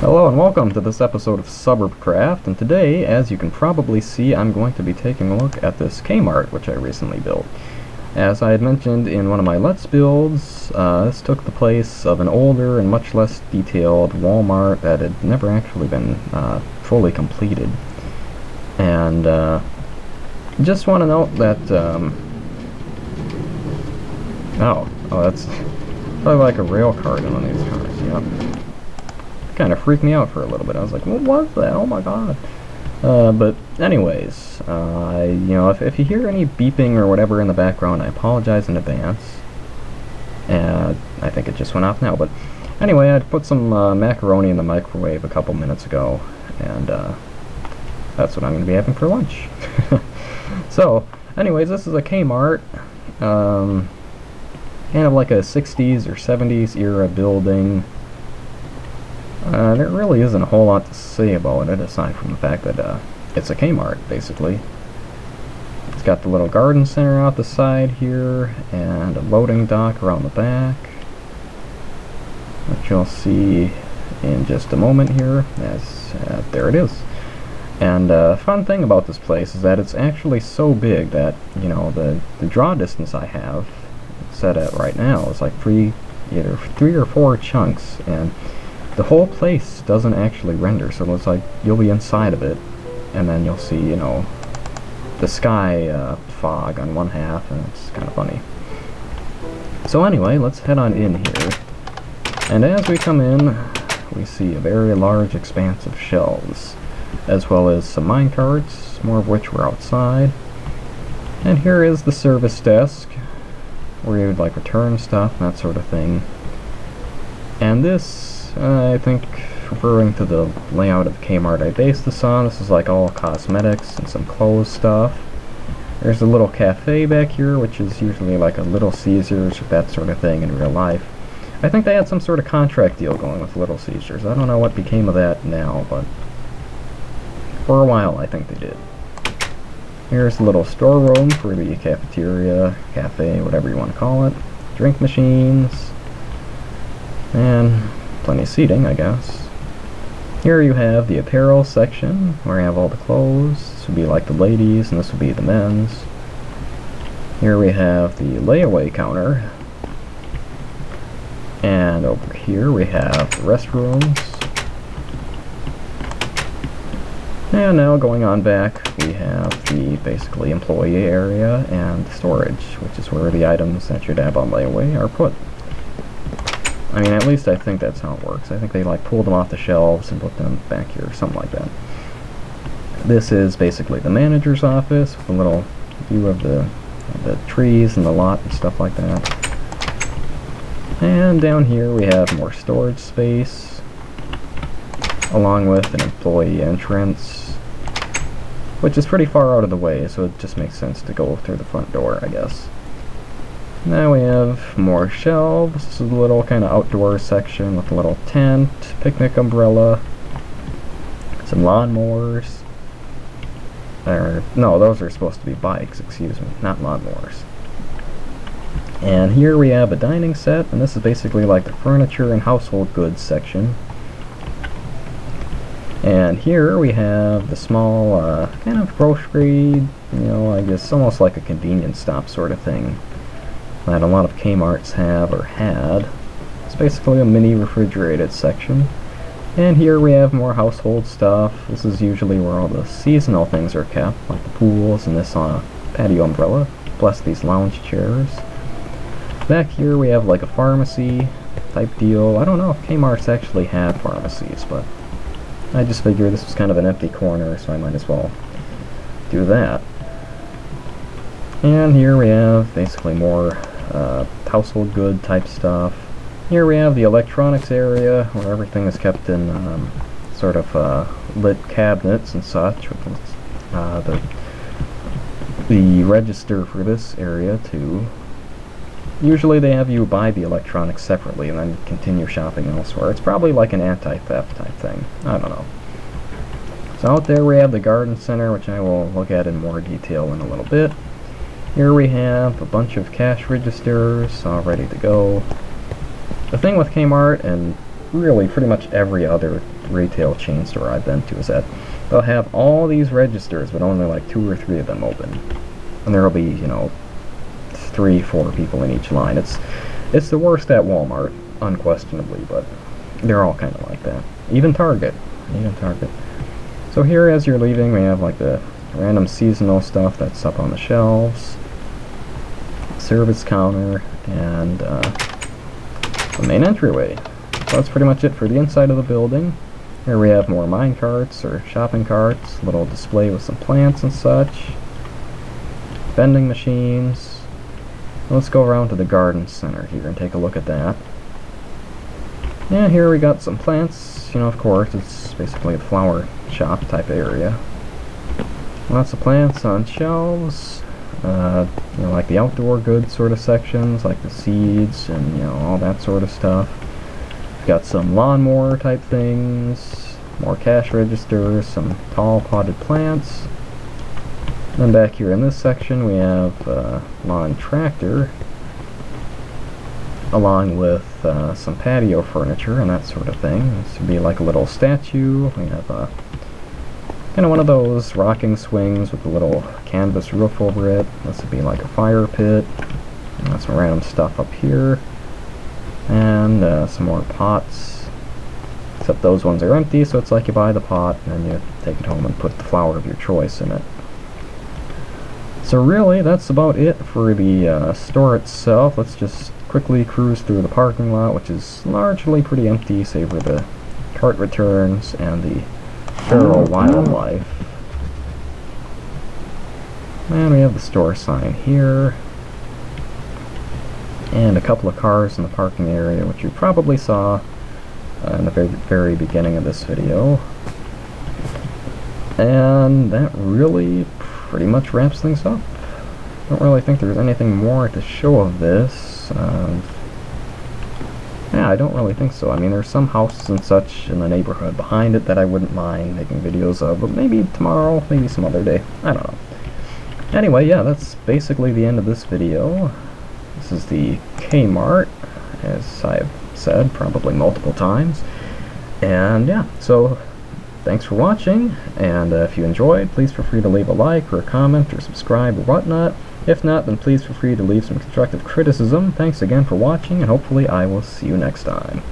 Hello and welcome to this episode of SuburbCraft, and today, as you can probably see, I'm going to be taking a look at this K-Mart which I recently built. As I had mentioned in one of my Let's Builds, this took the place of an older and much less detailed Walmart that had never actually been fully completed. And just want to note that, that's probably like a rail car in one of these cars, yep. Kind of freaked me out for a little bit. I was like, what was that? Oh my god. But anyways, if you hear any beeping or whatever in the background, I apologize in advance. And I think it just went off now. But anyway, I put some macaroni in the microwave a couple minutes ago, and that's what I'm going to be having for lunch. So, anyways, this is a K-Mart. Kind of like a 60s or 70s era building. There really isn't a whole lot to say about it, aside from the fact that it's a K-Mart, basically. It's got the little garden center out the side here, and a loading dock around the back, which you'll see in just a moment here, as there it is. And the fun thing about this place is that it's actually so big that, you know, the draw distance I have set at right now is like either three or four chunks, and the whole place doesn't actually render, so it's like you'll be inside of it, and then you'll see, you know, the sky fog on one half, and it's kind of funny. So anyway, let's head on in here. And as we come in, we see a very large expanse of shelves, as well as some mine carts, more of which were outside. And here is the service desk, where you would like return stuff, that sort of thing. And this, I think, referring to the layout of K-Mart I based this on, this is like all cosmetics and some clothes stuff. There's a little cafe back here, which is usually like a Little Caesars or that sort of thing in real life. I think they had some sort of contract deal going with Little Caesars. I don't know what became of that now, but for a while I think they did. Here's a little storeroom for the cafeteria, cafe, whatever you want to call it. Drink machines, and plenty of seating, I guess. Here you have the apparel section, where you have all the clothes. This would be like the ladies, and this would be the men's. Here we have the layaway counter. And over here we have the restrooms. And now going on back, we have the basically employee area and storage, which is where the items that you'd have on layaway are put. I mean, at least I think that's how it works. I think they like pulled them off the shelves and put them back here, something like that. This is basically the manager's office with a little view of the trees and the lot and stuff like that. And down here we have more storage space, along with an employee entrance, which is pretty far out of the way, so it just makes sense to go through the front door, I guess. Now we have more shelves. This is a little kind of outdoor section with a little tent, picnic umbrella, some lawnmowers. No, those are supposed to be bikes, excuse me, not lawnmowers. And here we have a dining set, and this is basically like the furniture and household goods section. And here we have the small kind of grocery, I guess almost like a convenience stop sort of thing that a lot of K-Marts have or had. It's basically a mini refrigerated section. And here we have more household stuff. This is usually where all the seasonal things are kept, like the pools and this patio umbrella, plus these lounge chairs. Back here we have like a pharmacy type deal. I don't know if K-Marts actually had pharmacies, but I just figured this was kind of an empty corner, so I might as well do that. And here we have basically more household good type stuff. Here we have the electronics area, where everything is kept in sort of lit cabinets and such, with the register for this area too. Usually they have you buy the electronics separately and then continue shopping elsewhere. It's probably like an anti-theft type thing. I don't know. So out there we have the garden center, which I will look at in more detail in a little bit. Here we have a bunch of cash registers all ready to go. The thing with K-Mart and really pretty much every other retail chain store I've been to is that they'll have all these registers, but only like 2 or 3 of them open. And there'll be, you know, 3, 4 people in each line. It's the worst at Walmart, unquestionably, but they're all kind of like that. Even Target. So here, as you're leaving, we have like the random seasonal stuff that's up on the shelves, service counter, and the main entryway. So that's pretty much it for the inside of the building. Here we have more mine carts or shopping carts, little display with some plants and such, vending machines. Let's go around to the garden center here and take a look at that. And here we got some plants, you know, of course, it's basically a flower shop type area. Lots of plants on shelves, you know, like the outdoor goods sort of sections, like the seeds and, you know, all that sort of stuff. Got some lawnmower type things, more cash registers, some tall potted plants. Then back here in this section we have lawn tractor, along with some patio furniture and that sort of thing. This would be like a little statue. We have kind of one of those rocking swings with a little canvas roof over it. This would be like a fire pit. And that's some random stuff up here. And some more pots. Except those ones are empty, so it's like you buy the pot and then you take it home and put the flower of your choice in it. So really, that's about it for the store itself. Let's just quickly cruise through the parking lot, which is largely pretty empty, save for the cart returns and the feral wildlife. And we have the store sign here. And a couple of cars in the parking area, which you probably saw in the very beginning of this video. And that really pretty much wraps things up. I don't really think there's anything more to show of this. Yeah, I don't really think so. I mean, there's some houses and such in the neighborhood behind it that I wouldn't mind making videos of, but maybe tomorrow, maybe some other day. I don't know. Anyway, yeah, that's basically the end of this video. This is the K-Mart, as I've said probably multiple times. And yeah, so thanks for watching, and if you enjoyed, please feel free to leave a like or a comment or subscribe or whatnot. If not, then please feel free to leave some constructive criticism. Thanks again for watching, and hopefully I will see you next time.